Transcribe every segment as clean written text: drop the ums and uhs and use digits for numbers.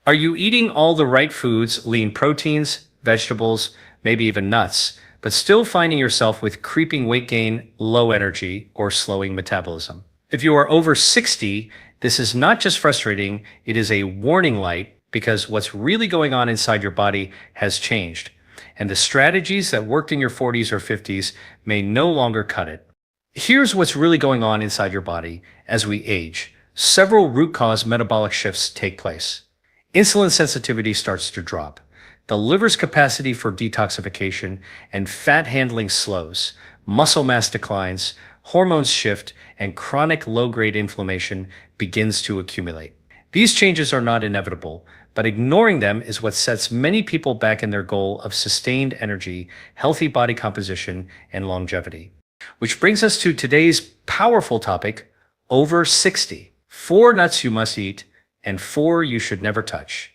Are you eating all the right foods, lean proteins, vegetables, maybe even nuts, but still finding yourself with creeping weight gain, low energy, or slowing metabolism? If you are over 60, this is not just frustrating, it is a warning light because what's really going on inside your body has changed, and the strategies that worked in your 40s or 50s may no longer cut it. Here's what's really going on inside your body as we age. Several root cause metabolic shifts take place. Insulin sensitivity starts to drop. The liver's capacity for detoxification and fat handling slows. Muscle mass declines, hormones shift, and chronic low-grade inflammation begins to accumulate. These changes are not inevitable, but ignoring them is what sets many people back in their goal of sustained energy, healthy body composition, and longevity. Which brings us to today's powerful topic, over 60. 4 nuts you must eat and 4 you should never touch.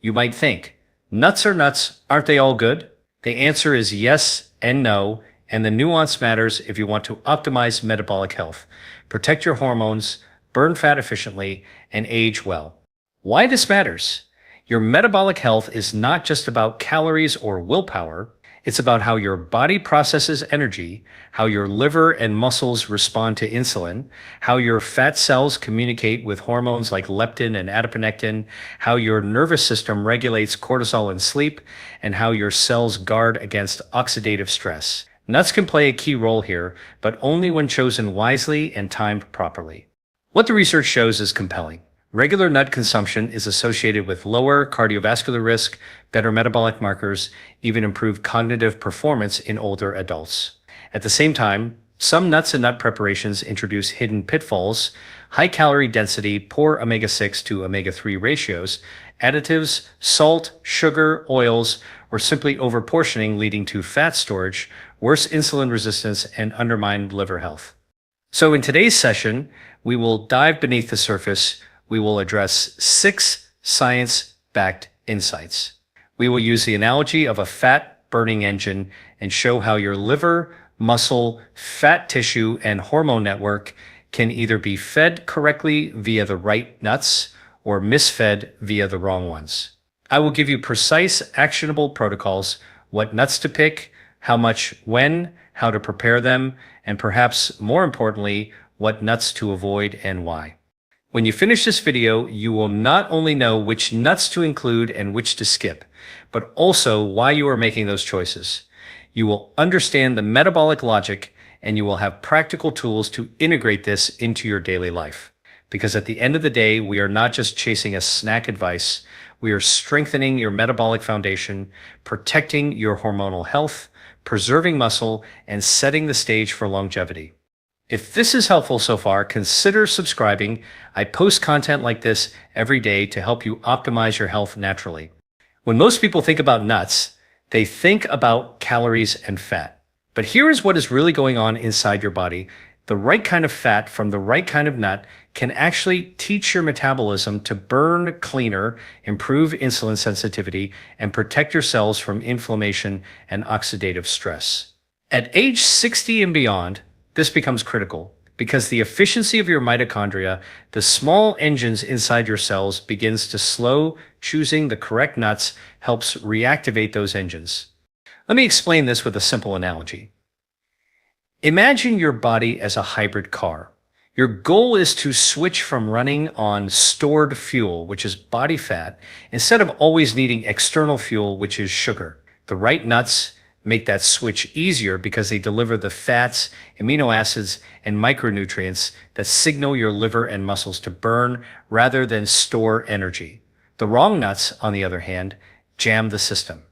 You might think, nuts are nuts, aren't they all good? The answer is yes and no, and the nuance matters if you want to optimize metabolic health, protect your hormones, burn fat efficiently, and age well. Why this matters? Your metabolic health is not just about calories or willpower. It's about how your body processes energy, how your liver and muscles respond to insulin, how your fat cells communicate with hormones like leptin and adiponectin, how your nervous system regulates cortisol in sleep, and how your cells guard against oxidative stress. Nuts can play a key role here, but only when chosen wisely and timed properly. What the research shows is compelling. Regular nut consumption is associated with lower cardiovascular risk, better metabolic markers, even improved cognitive performance in older adults. At the same time, some nuts and nut preparations introduce hidden pitfalls, high calorie density, poor omega-6 to omega-3 ratios, additives, salt, sugar, oils, or simply overportioning leading to fat storage, worse insulin resistance, and undermined liver health. So in today's session, we will dive beneath the surface. We will address 6 science-backed insights. We will use the analogy of a fat-burning engine and show how your liver, muscle, fat tissue, and hormone network can either be fed correctly via the right nuts or misfed via the wrong ones. I will give you precise, actionable protocols, what nuts to pick, how much, when, how to prepare them, and perhaps more importantly, what nuts to avoid and why. When you finish this video, you will not only know which nuts to include and which to skip, but also why you are making those choices. You will understand the metabolic logic, and you will have practical tools to integrate this into your daily life. Because at the end of the day, we are not just chasing a snack advice, we are strengthening your metabolic foundation, protecting your hormonal health, preserving muscle, and setting the stage for longevity. If this is helpful so far, consider subscribing. I post content like this every day to help you optimize your health naturally. When most people think about nuts, they think about calories and fat. But here is what is really going on inside your body. The right kind of fat from the right kind of nut can actually teach your metabolism to burn cleaner, improve insulin sensitivity, and protect your cells from inflammation and oxidative stress. At age 60 and beyond, this becomes critical because the efficiency of your mitochondria, the small engines inside your cells, begins to slow. Choosing the correct nuts helps reactivate those engines. Let me explain this with a simple analogy. Imagine your body as a hybrid car. Your goal is to switch from running on stored fuel, which is body fat, instead of always needing external fuel, which is sugar. The right nuts make that switch easier because they deliver the fats, amino acids, and micronutrients that signal your liver and muscles to burn rather than store energy. The wrong nuts, on the other hand, jam the system.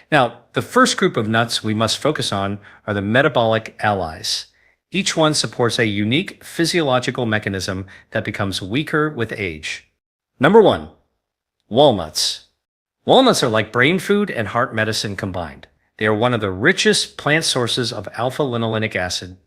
Now, the first group of nuts we must focus on are the metabolic allies. Each one supports a unique physiological mechanism that becomes weaker with age. Number 1, walnuts. Walnuts are like brain food and heart medicine combined. They are one of the richest plant sources of alpha-linolenic acid,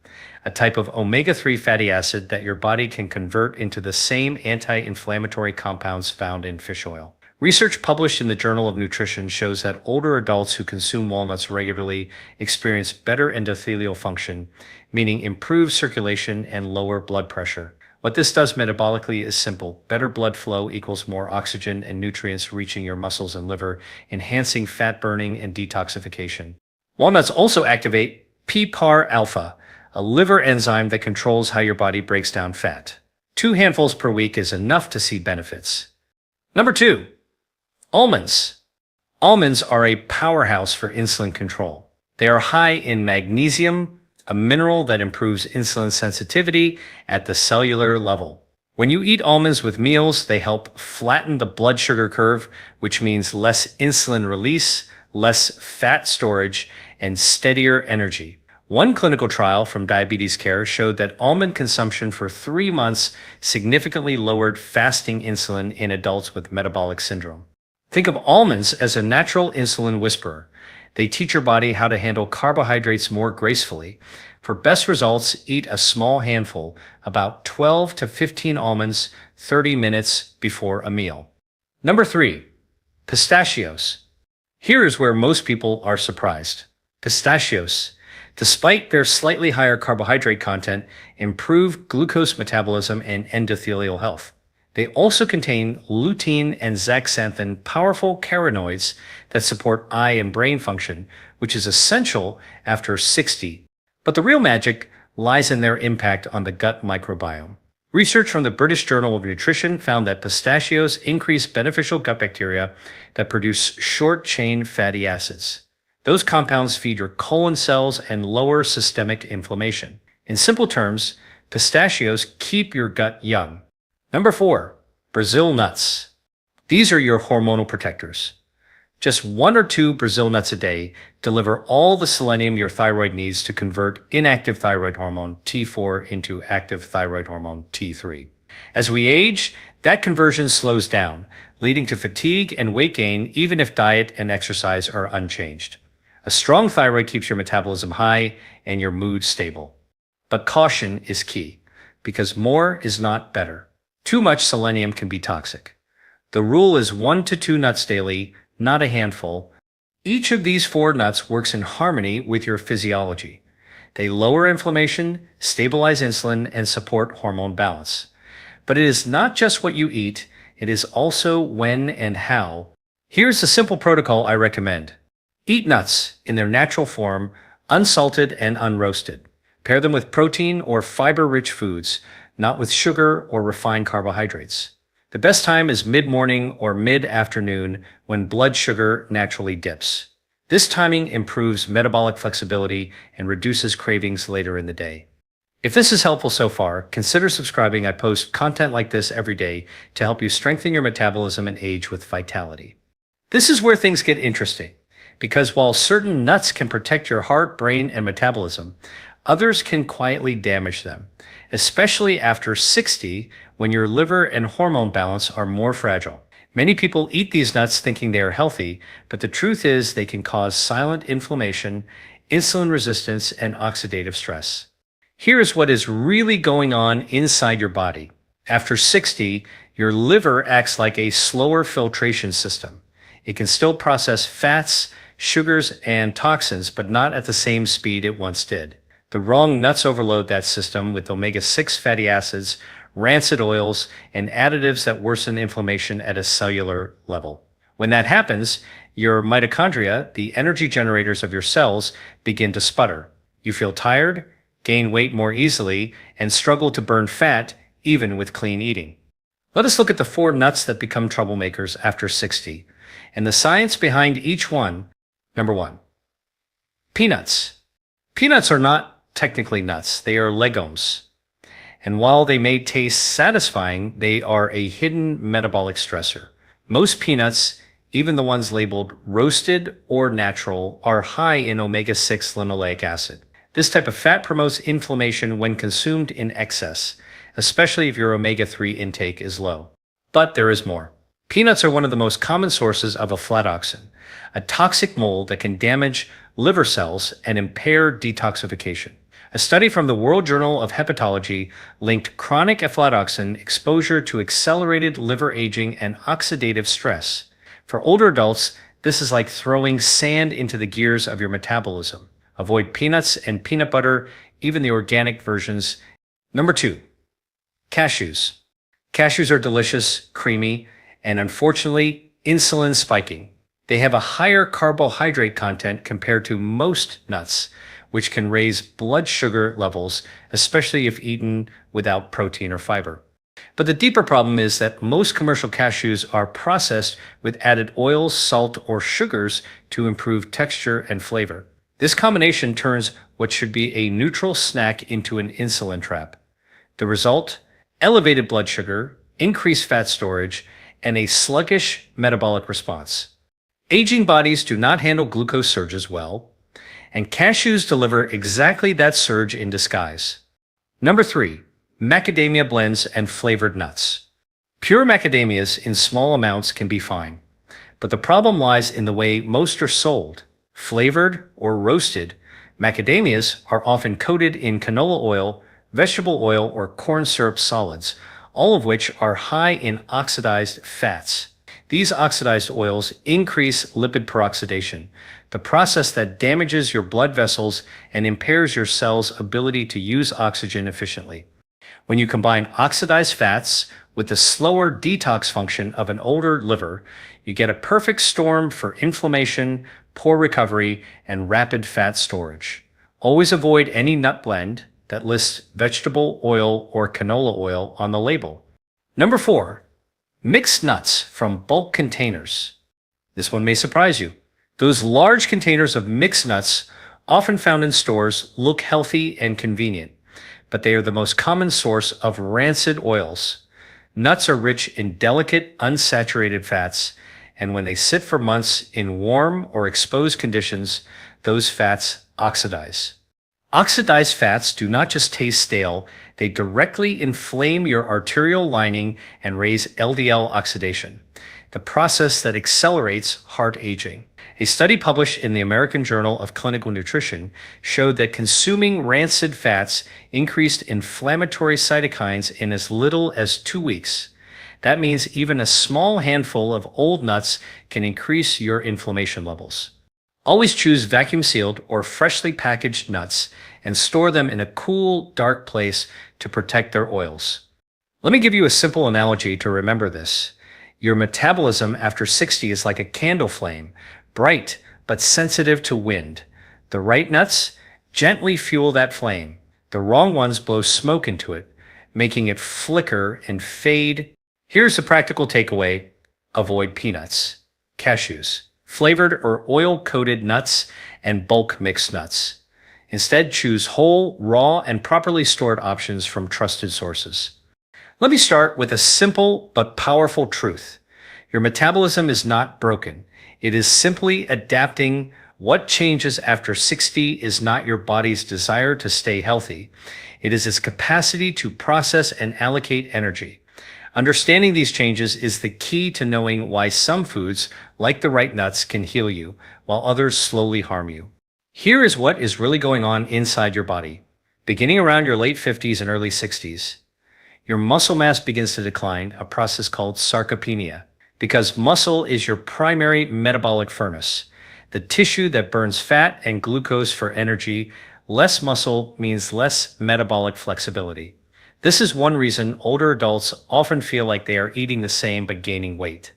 a type of omega-3 fatty acid that your body can convert into the same anti-inflammatory compounds found in fish oil. Research published in the Journal of Nutrition shows that older adults who consume walnuts regularly experience better endothelial function, meaning improved circulation and lower blood pressure. What this does metabolically is simple. Better blood flow equals more oxygen and nutrients reaching your muscles and liver, enhancing fat burning and detoxification. Walnuts also activate PPAR-alpha, a liver enzyme that controls how your body breaks down fat. 2 handfuls per week is enough to see benefits. Number 2, almonds. Almonds are a powerhouse for insulin control. They are high in magnesium, a mineral that improves insulin sensitivity at the cellular level. When you eat almonds with meals, they help flatten the blood sugar curve, which means less insulin release, less fat storage, and steadier energy. One clinical trial from Diabetes Care showed that almond consumption for 3 months significantly lowered fasting insulin in adults with metabolic syndrome. Think of almonds as a natural insulin whisperer. They teach your body how to handle carbohydrates more gracefully. For best results, eat a small handful, about 12 to 15 almonds, 30 minutes before a meal. Number 3, pistachios. Here is where most people are surprised. Pistachios, despite their slightly higher carbohydrate content, improve glucose metabolism and endothelial health. They also contain lutein and zeaxanthin, powerful carotenoids that support eye and brain function, which is essential after 60. But the real magic lies in their impact on the gut microbiome. Research from the British Journal of Nutrition found that pistachios increase beneficial gut bacteria that produce short-chain fatty acids. Those compounds feed your colon cells and lower systemic inflammation. In simple terms, pistachios keep your gut young. Number 4, Brazil nuts. These are your hormonal protectors. Just 1 or 2 Brazil nuts a day deliver all the selenium your thyroid needs to convert inactive thyroid hormone T4 into active thyroid hormone T3. As we age, that conversion slows down, leading to fatigue and weight gain even if diet and exercise are unchanged. A strong thyroid keeps your metabolism high and your mood stable. But caution is key, because more is not better. Too much selenium can be toxic. The rule is 1 to 2 nuts daily, not a handful. Each of these 4 nuts works in harmony with your physiology. They lower inflammation, stabilize insulin, and support hormone balance. But it is not just what you eat, it is also when and how. Here's the simple protocol I recommend. Eat nuts in their natural form, unsalted and unroasted. Pair them with protein or fiber-rich foods, not with sugar or refined carbohydrates. The best time is mid-morning or mid-afternoon when blood sugar naturally dips. This timing improves metabolic flexibility and reduces cravings later in the day. If this is helpful so far, consider subscribing. I post content like this every day to help you strengthen your metabolism and age with vitality. This is where things get interesting, because while certain nuts can protect your heart, brain, and metabolism, others can quietly damage them, especially after 60 when your liver and hormone balance are more fragile. Many people eat these nuts thinking they are healthy, but the truth is they can cause silent inflammation, insulin resistance, and oxidative stress. Here is what is really going on inside your body. After 60, your liver acts like a slower filtration system. It can still process fats, sugars, and toxins, but not at the same speed it once did. The wrong nuts overload that system with omega-6 fatty acids, rancid oils, and additives that worsen inflammation at a cellular level. When that happens, your mitochondria, the energy generators of your cells, begin to sputter. You feel tired, gain weight more easily, and struggle to burn fat even with clean eating. Let us look at the 4 nuts that become troublemakers after 60, and the science behind each one. Number 1, peanuts. Peanuts are not technically nuts, they are legumes. And while they may taste satisfying, they are a hidden metabolic stressor. Most peanuts, even the ones labeled roasted or natural, are high in omega-6 linoleic acid. This type of fat promotes inflammation when consumed in excess, especially if your omega-3 intake is low. But there is more. Peanuts are one of the most common sources of aflatoxin, a toxic mold that can damage liver cells and impair detoxification. A study from the World Journal of Hepatology linked chronic aflatoxin exposure to accelerated liver aging and oxidative stress. For older adults, this is like throwing sand into the gears of your metabolism. Avoid peanuts and peanut butter, even the organic versions. Number 2, Cashews. Cashews are delicious, creamy, and unfortunately, insulin spiking. They have a higher carbohydrate content compared to most nuts, which can raise blood sugar levels, especially if eaten without protein or fiber. But the deeper problem is that most commercial cashews are processed with added oils, salt, or sugars to improve texture and flavor. This combination turns what should be a neutral snack into an insulin trap. The result? Elevated blood sugar, increased fat storage, and a sluggish metabolic response. Aging bodies do not handle glucose surges well, and cashews deliver exactly that surge in disguise. Number 3. Macadamia blends and flavored nuts. Pure macadamias in small amounts can be fine, but the problem lies in the way most are sold. Flavored or roasted, macadamias are often coated in canola oil, vegetable oil, or corn syrup solids, all of which are high in oxidized fats. These oxidized oils increase lipid peroxidation, the process that damages your blood vessels and impairs your cells' ability to use oxygen efficiently. When you combine oxidized fats with the slower detox function of an older liver, you get a perfect storm for inflammation, poor recovery, and rapid fat storage. Always avoid any nut blend that lists vegetable oil or canola oil on the label. Number 4. Mixed nuts from bulk containers. This one may surprise you. Those large containers of mixed nuts, often found in stores, look healthy and convenient, but they are the most common source of rancid oils. Nuts are rich in delicate, unsaturated fats, and when they sit for months in warm or exposed conditions, those fats oxidize. Oxidized fats do not just taste stale, they directly inflame your arterial lining and raise LDL oxidation, the process that accelerates heart aging. A study published in the American Journal of Clinical Nutrition showed that consuming rancid fats increased inflammatory cytokines in as little as 2 weeks. That means even a small handful of old nuts can increase your inflammation levels. Always choose vacuum-sealed or freshly packaged nuts and store them in a cool, dark place to protect their oils. Let me give you a simple analogy to remember this. Your metabolism after 60 is like a candle flame, bright but sensitive to wind. The right nuts gently fuel that flame. The wrong ones blow smoke into it, making it flicker and fade. Here's the practical takeaway: avoid peanuts, cashews, flavored or oil-coated nuts, and bulk mixed nuts. Instead, choose whole, raw, and properly stored options from trusted sources. Let me start with a simple but powerful truth. Your metabolism is not broken. It is simply adapting. What changes after 60 is not your body's desire to stay healthy. It is its capacity to process and allocate energy. Understanding these changes is the key to knowing why some foods, like the right nuts, can heal you, while others slowly harm you. Here is what is really going on inside your body. Beginning around your late 50s and early 60s, your muscle mass begins to decline, a process called sarcopenia. Because muscle is your primary metabolic furnace, the tissue that burns fat and glucose for energy, less muscle means less metabolic flexibility. This is one reason older adults often feel like they are eating the same but gaining weight.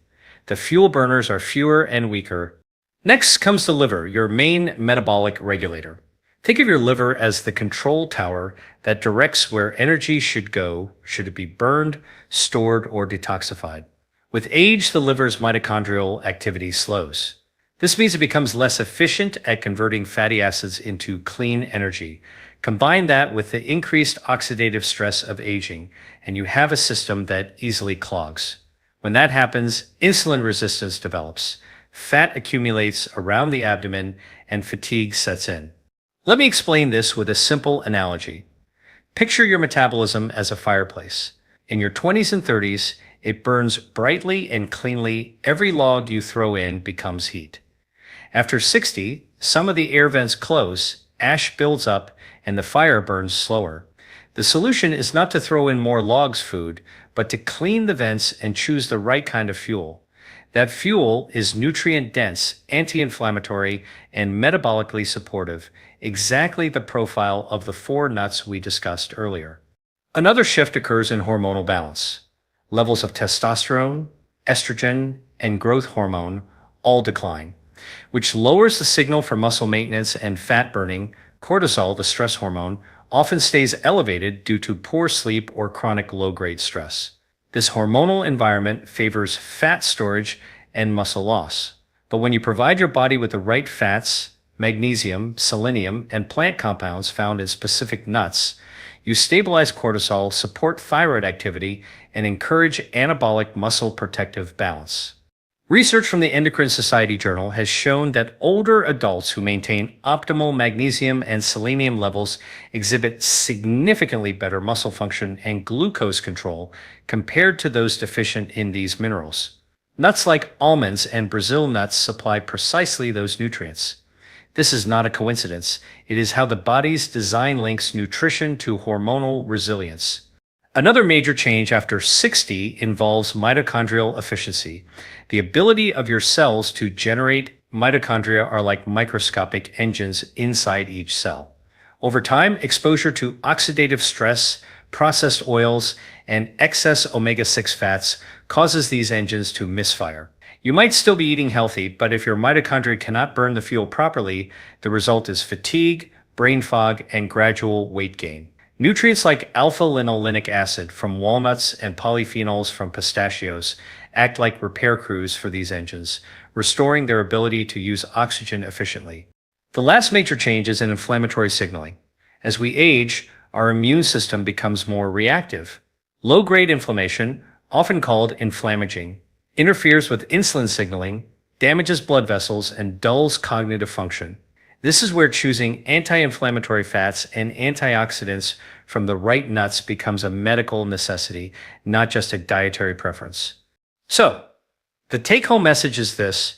The fuel burners are fewer and weaker. Next comes the liver, your main metabolic regulator. Think of your liver as the control tower that directs where energy should go, should it be burned, stored, or detoxified. With age, the liver's mitochondrial activity slows. This means it becomes less efficient at converting fatty acids into clean energy. Combine that with the increased oxidative stress of aging, and you have a system that easily clogs. When that happens, insulin resistance develops, fat accumulates around the abdomen, and fatigue sets in. Let me explain this with a simple analogy. Picture your metabolism as a fireplace. In your 20s and 30s, it burns brightly and cleanly. Every log you throw in becomes heat. After 60, some of the air vents close, ash builds up, and the fire burns slower. The solution is not to throw in more logs food, but to clean the vents and choose the right kind of fuel. That fuel is nutrient-dense, anti-inflammatory, and metabolically supportive, exactly the profile of the 4 nuts we discussed earlier. Another shift occurs in hormonal balance. Levels of testosterone, estrogen, and growth hormone all decline, which lowers the signal for muscle maintenance and fat burning. Cortisol, the stress hormone, often stays elevated due to poor sleep or chronic low-grade stress. This hormonal environment favors fat storage and muscle loss. But when you provide your body with the right fats, magnesium, selenium, and plant compounds found in specific nuts, you stabilize cortisol, support thyroid activity, and encourage anabolic muscle protective balance. Research from the Endocrine Society Journal has shown that older adults who maintain optimal magnesium and selenium levels exhibit significantly better muscle function and glucose control compared to those deficient in these minerals. Nuts like almonds and Brazil nuts supply precisely those nutrients. This is not a coincidence. It is how the body's design links nutrition to hormonal resilience. Another major change after 60 involves mitochondrial efficiency. The ability of your cells to generate mitochondria are like microscopic engines inside each cell. Over time, exposure to oxidative stress, processed oils, and excess omega-6 fats causes these engines to misfire. You might still be eating healthy, but if your mitochondria cannot burn the fuel properly, the result is fatigue, brain fog, and gradual weight gain. Nutrients like alpha-linolenic acid from walnuts and polyphenols from pistachios act like repair crews for these engines, restoring their ability to use oxygen efficiently. The last major change is in inflammatory signaling. As we age, our immune system becomes more reactive. Low-grade inflammation, often called inflammaging, interferes with insulin signaling, damages blood vessels, and dulls cognitive function. This is where choosing anti-inflammatory fats and antioxidants from the right nuts becomes a medical necessity, not just a dietary preference. So, the take-home message is this: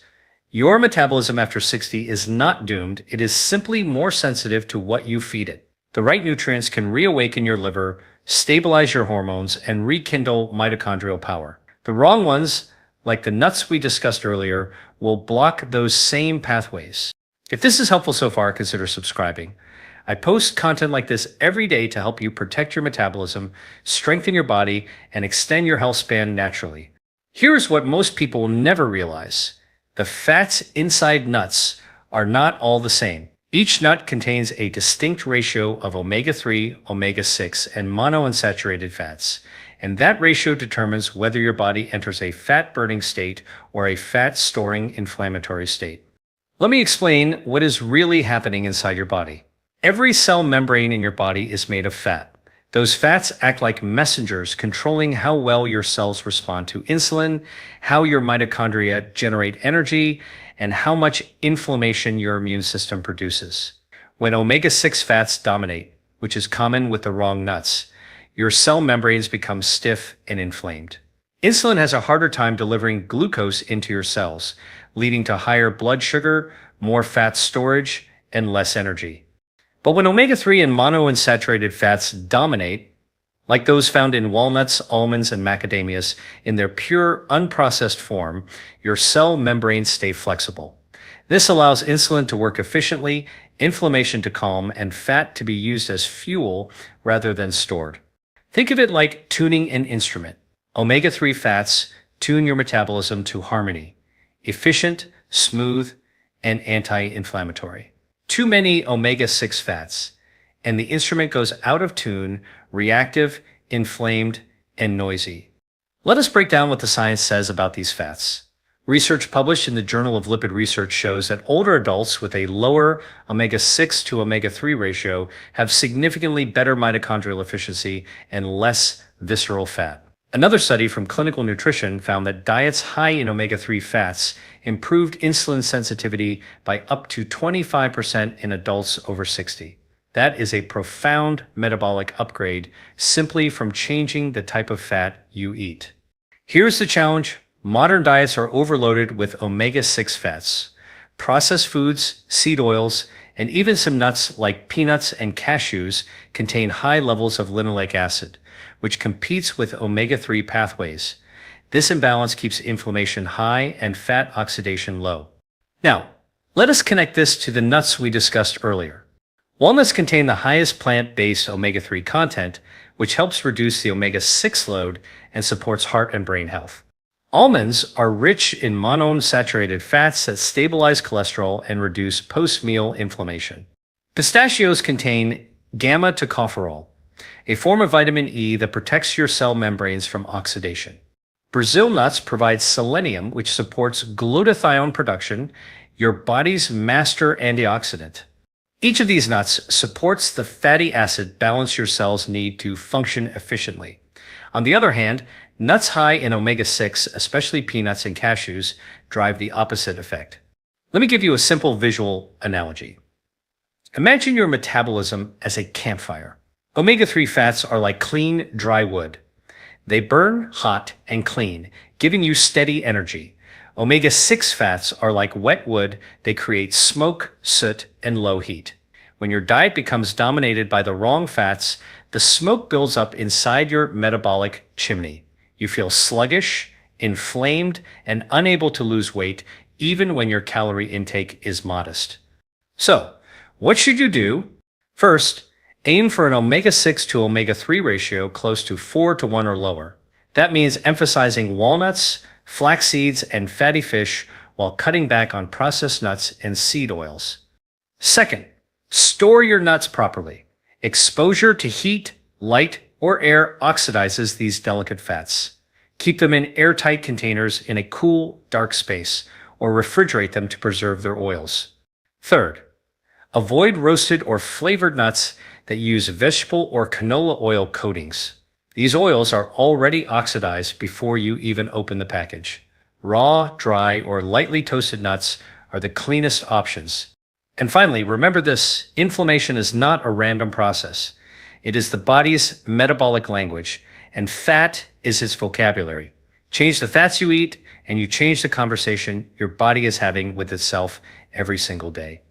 your metabolism after 60 is not doomed, it is simply more sensitive to what you feed it. The right nutrients can reawaken your liver, stabilize your hormones, and rekindle mitochondrial power. The wrong ones, like the nuts we discussed earlier, will block those same pathways. If this is helpful so far, consider subscribing. I post content like this every day to help you protect your metabolism, strengthen your body, and extend your health span naturally. Here's what most people never realize. The fats inside nuts are not all the same. Each nut contains a distinct ratio of omega-3, omega-6, and monounsaturated fats, and that ratio determines whether your body enters a fat-burning state or a fat-storing inflammatory state. Let me explain what is really happening inside your body. Every cell membrane in your body is made of fat. Those fats act like messengers controlling how well your cells respond to insulin, how your mitochondria generate energy, and how much inflammation your immune system produces. When omega-6 fats dominate, which is common with the wrong nuts, your cell membranes become stiff and inflamed. Insulin has a harder time delivering glucose into your cells, leading to higher blood sugar, more fat storage, and less energy. But when omega-3 and monounsaturated fats dominate, like those found in walnuts, almonds, and macadamias, in their pure, unprocessed form, your cell membranes stay flexible. This allows insulin to work efficiently, inflammation to calm, and fat to be used as fuel rather than stored. Think of it like tuning an instrument. Omega-3 fats tune your metabolism to harmony, efficient, smooth, and anti-inflammatory. Too many omega-6 fats, and the instrument goes out of tune, reactive, inflamed, and noisy. Let us break down what the science says about these fats. Research published in the Journal of Lipid Research shows that older adults with a lower omega-6 to omega-3 ratio have significantly better mitochondrial efficiency and less visceral fat. Another study from Clinical Nutrition found that diets high in omega-3 fats improved insulin sensitivity by up to 25% in adults over 60. That is a profound metabolic upgrade simply from changing the type of fat you eat. Here's the challenge. Modern diets are overloaded with omega-6 fats. Processed foods, seed oils, and even some nuts like peanuts and cashews contain high levels of linoleic acid, which competes with omega-3 pathways. This imbalance keeps inflammation high and fat oxidation low. Now, let us connect this to the nuts we discussed earlier. Walnuts contain the highest plant-based omega-3 content, which helps reduce the omega-6 load and supports heart and brain health. Almonds are rich in monounsaturated fats that stabilize cholesterol and reduce post-meal inflammation. Pistachios contain gamma-tocopherol, a form of vitamin E that protects your cell membranes from oxidation. Brazil nuts provide selenium, which supports glutathione production, your body's master antioxidant. Each of these nuts supports the fatty acid balance your cells need to function efficiently. On the other hand, nuts high in omega-6, especially peanuts and cashews, drive the opposite effect. Let me give you a simple visual analogy. Imagine your metabolism as a campfire. Omega-3 fats are like clean, dry wood. They burn hot and clean, giving you steady energy. Omega-6 fats are like wet wood. They create smoke, soot, and low heat. When your diet becomes dominated by the wrong fats, the smoke builds up inside your metabolic chimney. You feel sluggish, inflamed, and unable to lose weight, even when your calorie intake is modest. So, what should you do? First, aim for an omega-6 to omega-3 ratio close to 4:1 or lower. That means emphasizing walnuts, flax seeds, and fatty fish while cutting back on processed nuts and seed oils. Second, store your nuts properly. Exposure to heat, light, or air oxidizes these delicate fats. Keep them in airtight containers in a cool, dark space, or refrigerate them to preserve their oils. Third, avoid roasted or flavored nuts that use vegetable or canola oil coatings. These oils are already oxidized before you even open the package. Raw, dry, or lightly toasted nuts are the cleanest options. And finally, remember this: inflammation is not a random process. It is the body's metabolic language, and fat is its vocabulary. Change the fats you eat, and you change the conversation your body is having with itself every single day.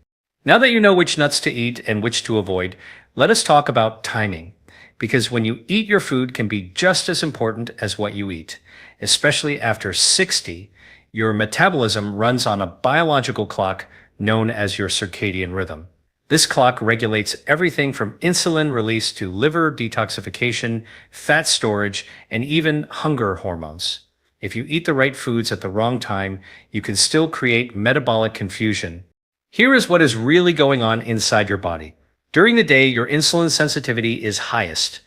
Now that you know which nuts to eat and which to avoid, let us talk about timing. Because when you eat, your food can be just as important as what you eat. Especially after 60, your metabolism runs on a biological clock known as your circadian rhythm. This clock regulates everything from insulin release to liver detoxification, fat storage, and even hunger hormones. If you eat the right foods at the wrong time, you can still create metabolic confusion. Here is what is really going on inside your body. During the day, your insulin sensitivity is highest,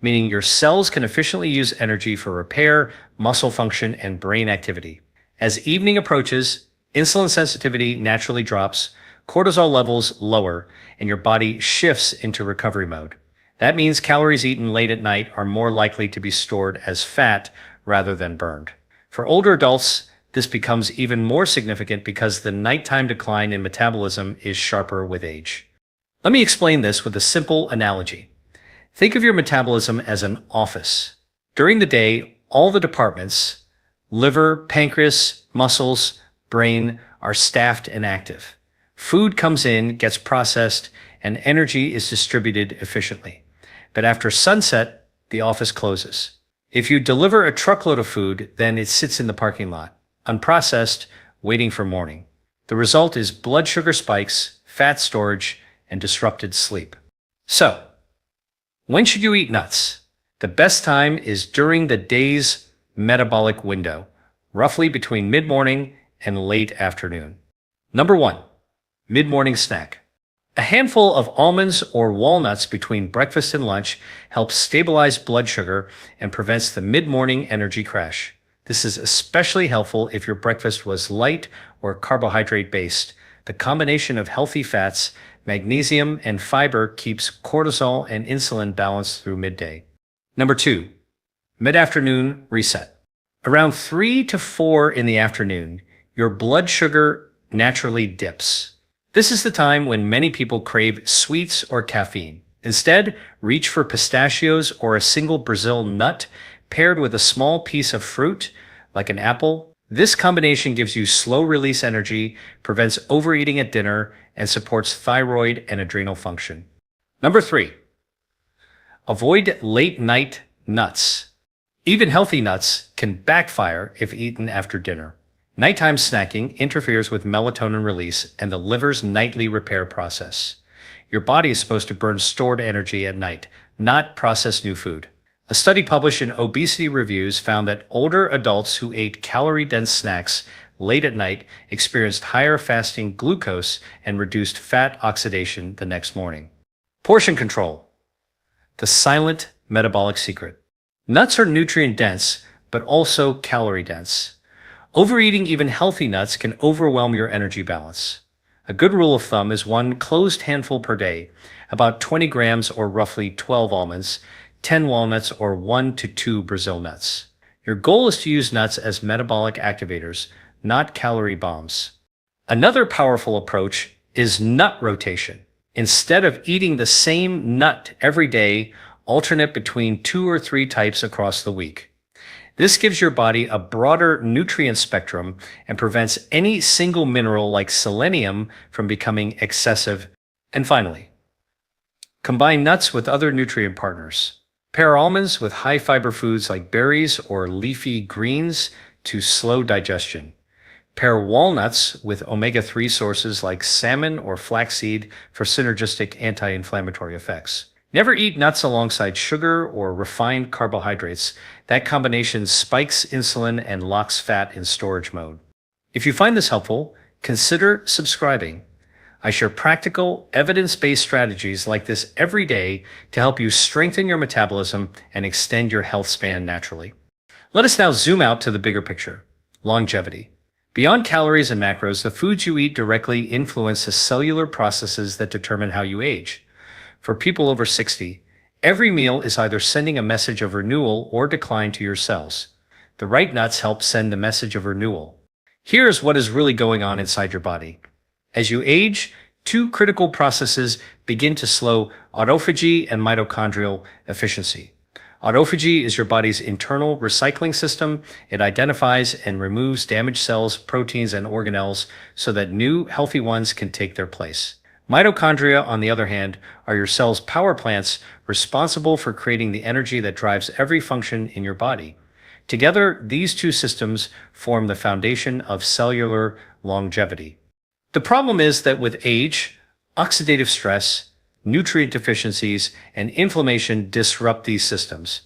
meaning your cells can efficiently use energy for repair, muscle function, and brain activity. As evening approaches, insulin sensitivity naturally drops, cortisol levels lower, and your body shifts into recovery mode. That means calories eaten late at night are more likely to be stored as fat rather than burned. For older adults, this becomes even more significant because the nighttime decline in metabolism is sharper with age. Let me explain this with a simple analogy. Think of your metabolism as an office. During the day, all the departments, liver, pancreas, muscles, brain, are staffed and active. Food comes in, gets processed, and energy is distributed efficiently. But after sunset, the office closes. If you deliver a truckload of food, then it sits in the parking lot, unprocessed, waiting for morning. The result is blood sugar spikes, fat storage, and disrupted sleep. So, when should you eat nuts? The best time is during the day's metabolic window, roughly between mid-morning and late afternoon. Number 1, mid-morning snack. A handful of almonds or walnuts between breakfast and lunch helps stabilize blood sugar and prevents the mid-morning energy crash. This is especially helpful if your breakfast was light or carbohydrate-based. The combination of healthy fats, magnesium, and fiber keeps cortisol and insulin balanced through midday. Number 2, mid-afternoon reset. Around 3 to 4 in the afternoon, your blood sugar naturally dips. This is the time when many people crave sweets or caffeine. Instead, reach for pistachios or a single Brazil nut paired with a small piece of fruit, like an apple. This combination gives you slow-release energy, prevents overeating at dinner, and supports thyroid and adrenal function. Number 3, avoid late-night nuts. Even healthy nuts can backfire if eaten after dinner. Nighttime snacking interferes with melatonin release and the liver's nightly repair process. Your body is supposed to burn stored energy at night, not processed new food. A study published in Obesity Reviews found that older adults who ate calorie-dense snacks late at night experienced higher fasting glucose and reduced fat oxidation the next morning. Portion control. The silent metabolic secret. Nuts are nutrient-dense, but also calorie-dense. Overeating even healthy nuts can overwhelm your energy balance. A good rule of thumb is one closed handful per day, about 20 grams or roughly 12 almonds, 10 walnuts, or 1 to 2 Brazil nuts. Your goal is to use nuts as metabolic activators, not calorie bombs. Another powerful approach is nut rotation. Instead of eating the same nut every day, alternate between 2 or 3 types across the week. This gives your body a broader nutrient spectrum and prevents any single mineral like selenium from becoming excessive. And finally, combine nuts with other nutrient partners. Pair almonds with high-fiber foods like berries or leafy greens to slow digestion. Pair walnuts with omega-3 sources like salmon or flaxseed for synergistic anti-inflammatory effects. Never eat nuts alongside sugar or refined carbohydrates. That combination spikes insulin and locks fat in storage mode. If you find this helpful, consider subscribing. I share practical, evidence-based strategies like this every day to help you strengthen your metabolism and extend your health span naturally. Let us now zoom out to the bigger picture: longevity. Beyond calories and macros, the foods you eat directly influence the cellular processes that determine how you age. For people over 60, every meal is either sending a message of renewal or decline to your cells. The right nuts help send the message of renewal. Here's what is really going on inside your body. As you age, 2 critical processes begin to slow: autophagy and mitochondrial efficiency. Autophagy is your body's internal recycling system. It identifies and removes damaged cells, proteins, and organelles so that new, healthy ones can take their place. Mitochondria, on the other hand, are your cell's power plants responsible for creating the energy that drives every function in your body. Together, these 2 systems form the foundation of cellular longevity. The problem is that with age, oxidative stress, nutrient deficiencies, and inflammation disrupt these systems.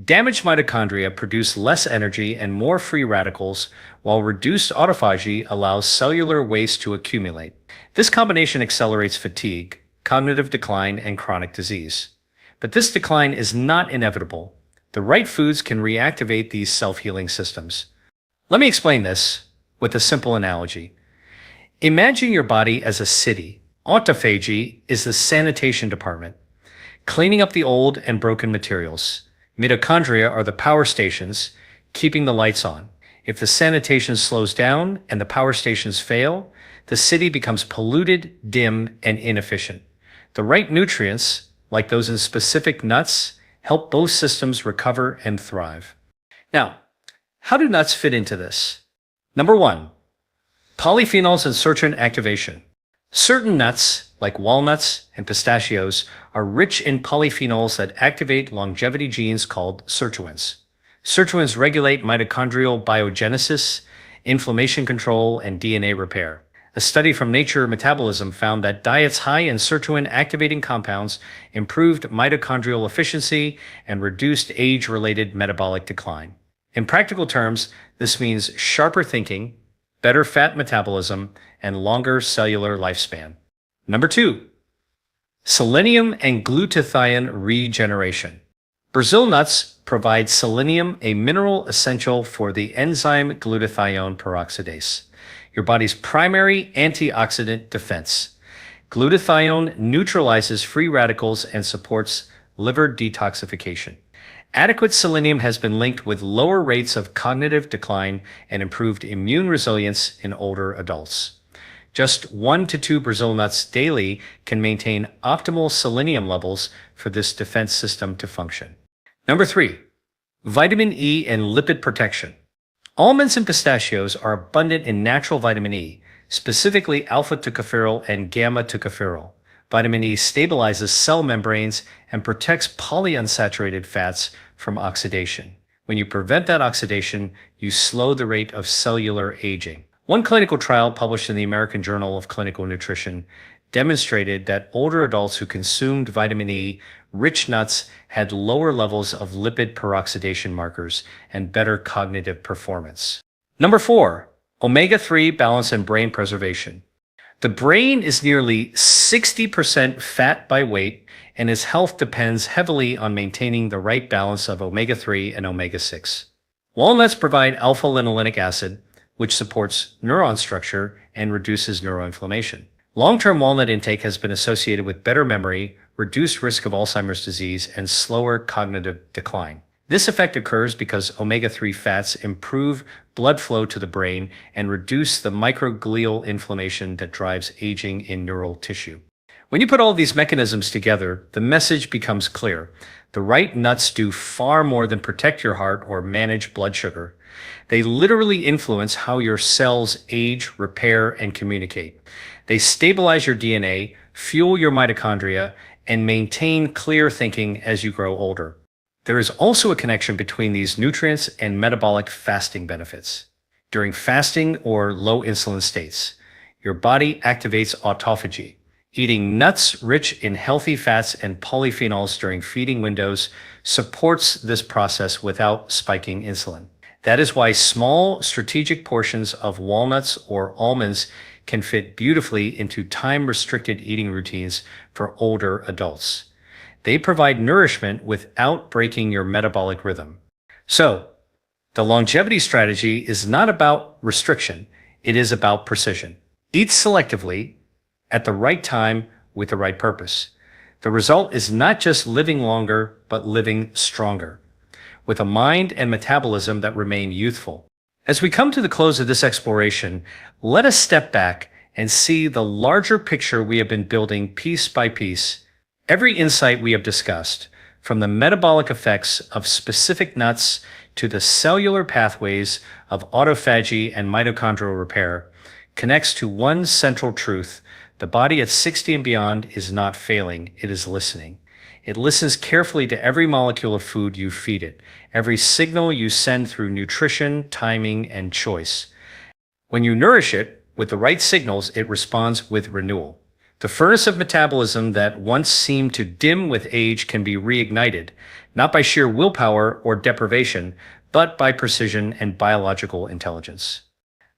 Damaged mitochondria produce less energy and more free radicals, while reduced autophagy allows cellular waste to accumulate. This combination accelerates fatigue, cognitive decline, and chronic disease. But this decline is not inevitable. The right foods can reactivate these self-healing systems. Let me explain this with a simple analogy. Imagine your body as a city. Autophagy is the sanitation department, cleaning up the old and broken materials. Mitochondria are the power stations, keeping the lights on. If the sanitation slows down and the power stations fail, the city becomes polluted, dim, and inefficient. The right nutrients, like those in specific nuts, help both systems recover and thrive. Now, how do nuts fit into this? Number 1. Polyphenols and sirtuin activation. Certain nuts, like walnuts and pistachios, are rich in polyphenols that activate longevity genes called sirtuins. Sirtuins regulate mitochondrial biogenesis, inflammation control, and DNA repair. A study from Nature Metabolism found that diets high in sirtuin-activating compounds improved mitochondrial efficiency and reduced age-related metabolic decline. In practical terms, this means sharper thinking, better fat metabolism, and longer cellular lifespan. Number 2. Selenium and glutathione regeneration. Brazil nuts provide selenium, a mineral essential for the enzyme glutathione peroxidase, your body's primary antioxidant defense. Glutathione neutralizes free radicals and supports liver detoxification. Adequate selenium has been linked with lower rates of cognitive decline and improved immune resilience in older adults. Just 1 to 2 Brazil nuts daily can maintain optimal selenium levels for this defense system to function. Number 3. Vitamin E and lipid protection. Almonds and pistachios are abundant in natural vitamin E, specifically alpha-tocopherol and gamma-tocopherol. Vitamin E stabilizes cell membranes and protects polyunsaturated fats from oxidation. When you prevent that oxidation, you slow the rate of cellular aging. One clinical trial published in the American Journal of Clinical Nutrition demonstrated that older adults who consumed vitamin E rich nuts had lower levels of lipid peroxidation markers and better cognitive performance. Number 4, omega-3 balance and brain preservation. The brain is nearly 60% fat by weight, and its health depends heavily on maintaining the right balance of omega-3 and omega-6. Walnuts provide alpha-linolenic acid, which supports neuron structure and reduces neuroinflammation. Long-term walnut intake has been associated with better memory, reduced risk of Alzheimer's disease, and slower cognitive decline. This effect occurs because omega-3 fats improve blood flow to the brain and reduce the microglial inflammation that drives aging in neural tissue. When you put all these mechanisms together, the message becomes clear. The right nuts do far more than protect your heart or manage blood sugar. They literally influence how your cells age, repair, and communicate. They stabilize your DNA, fuel your mitochondria, and maintain clear thinking as you grow older. There is also a connection between these nutrients and metabolic fasting benefits. During fasting or low insulin states, your body activates autophagy. Eating nuts rich in healthy fats and polyphenols during feeding windows supports this process without spiking insulin. That is why small, strategic portions of walnuts or almonds can fit beautifully into time-restricted eating routines for older adults. They provide nourishment without breaking your metabolic rhythm. So, the longevity strategy is not about restriction, it is about precision. Eat selectively, at the right time, with the right purpose. The result is not just living longer, but living stronger, with a mind and metabolism that remain youthful. As we come to the close of this exploration, let us step back and see the larger picture we have been building piece by piece. Every insight we have discussed, from the metabolic effects of specific nuts to the cellular pathways of autophagy and mitochondrial repair, connects to one central truth. The body at 60 and beyond is not failing, it is listening. It listens carefully to every molecule of food you feed it, every signal you send through nutrition, timing, and choice. When you nourish it with the right signals, it responds with renewal. The furnace of metabolism that once seemed to dim with age can be reignited, not by sheer willpower or deprivation, but by precision and biological intelligence.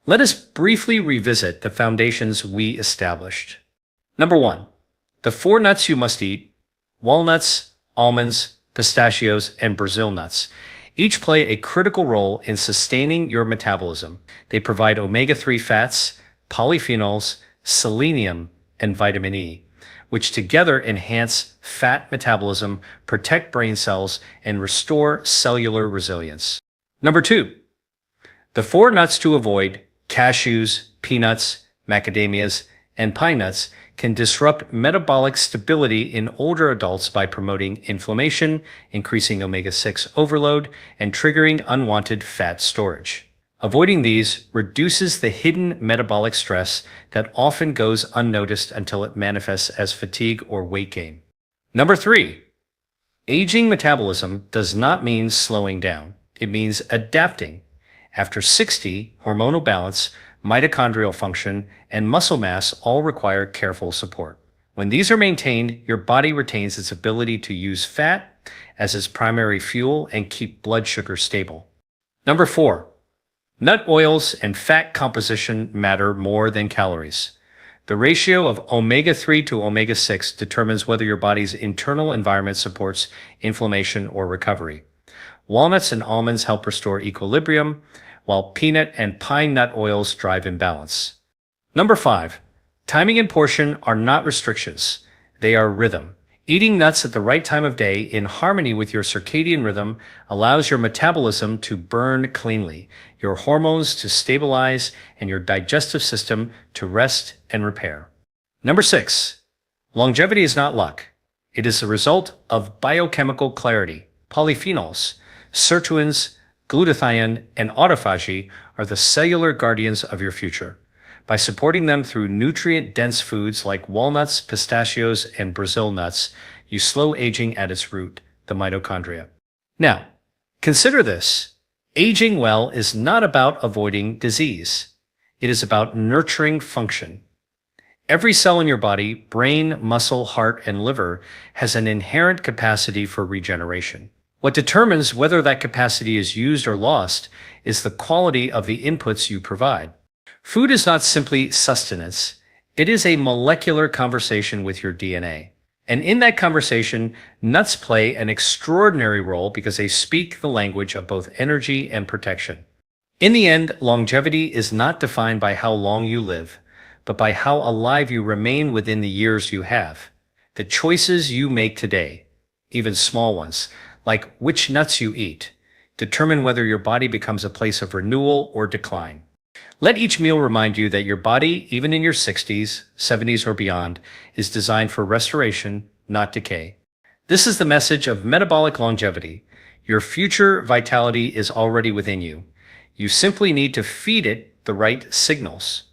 Let us briefly revisit the foundations we established. Number 1, the 4 nuts you must eat: walnuts, almonds, pistachios, and Brazil nuts. Each play a critical role in sustaining your metabolism. They provide omega-3 fats, polyphenols, selenium, and vitamin E, which together enhance fat metabolism, protect brain cells, and restore cellular resilience. Number 2, the 4 nuts to avoid: cashews, peanuts, macadamias, and pine nuts can disrupt metabolic stability in older adults by promoting inflammation, increasing omega-6 overload, and triggering unwanted fat storage. Avoiding these reduces the hidden metabolic stress that often goes unnoticed until it manifests as fatigue or weight gain. Number 3, aging metabolism does not mean slowing down. It means adapting. After 60, hormonal balance, mitochondrial function, and muscle mass all require careful support. When these are maintained, your body retains its ability to use fat as its primary fuel and keep blood sugar stable. Number 4, nut oils and fat composition matter more than calories. The ratio of omega-3 to omega-6 determines whether your body's internal environment supports inflammation or recovery. Walnuts and almonds help restore equilibrium, while peanut and pine nut oils drive imbalance. Number 5, timing and portion are not restrictions, they are rhythm. Eating nuts at the right time of day in harmony with your circadian rhythm allows your metabolism to burn cleanly, your hormones to stabilize, and your digestive system to rest and repair. Number 6, longevity is not luck. It is the result of biochemical clarity. Polyphenols, sirtuins, glutathione, and autophagy are the cellular guardians of your future. By supporting them through nutrient-dense foods like walnuts, pistachios, and Brazil nuts, you slow aging at its root, the mitochondria. Now, consider this. Aging well is not about avoiding disease. It is about nurturing function. Every cell in your body, brain, muscle, heart, and liver, has an inherent capacity for regeneration. What determines whether that capacity is used or lost is the quality of the inputs you provide. Food is not simply sustenance, it is a molecular conversation with your DNA. And in that conversation, nuts play an extraordinary role because they speak the language of both energy and protection. In the end, longevity is not defined by how long you live, but by how alive you remain within the years you have. The choices you make today, even small ones, like which nuts you eat, determine whether your body becomes a place of renewal or decline. Let each meal remind you that your body, even in your 60s, 70s, or beyond, is designed for restoration, not decay. This is the message of metabolic longevity. Your future vitality is already within you. You simply need to feed it the right signals.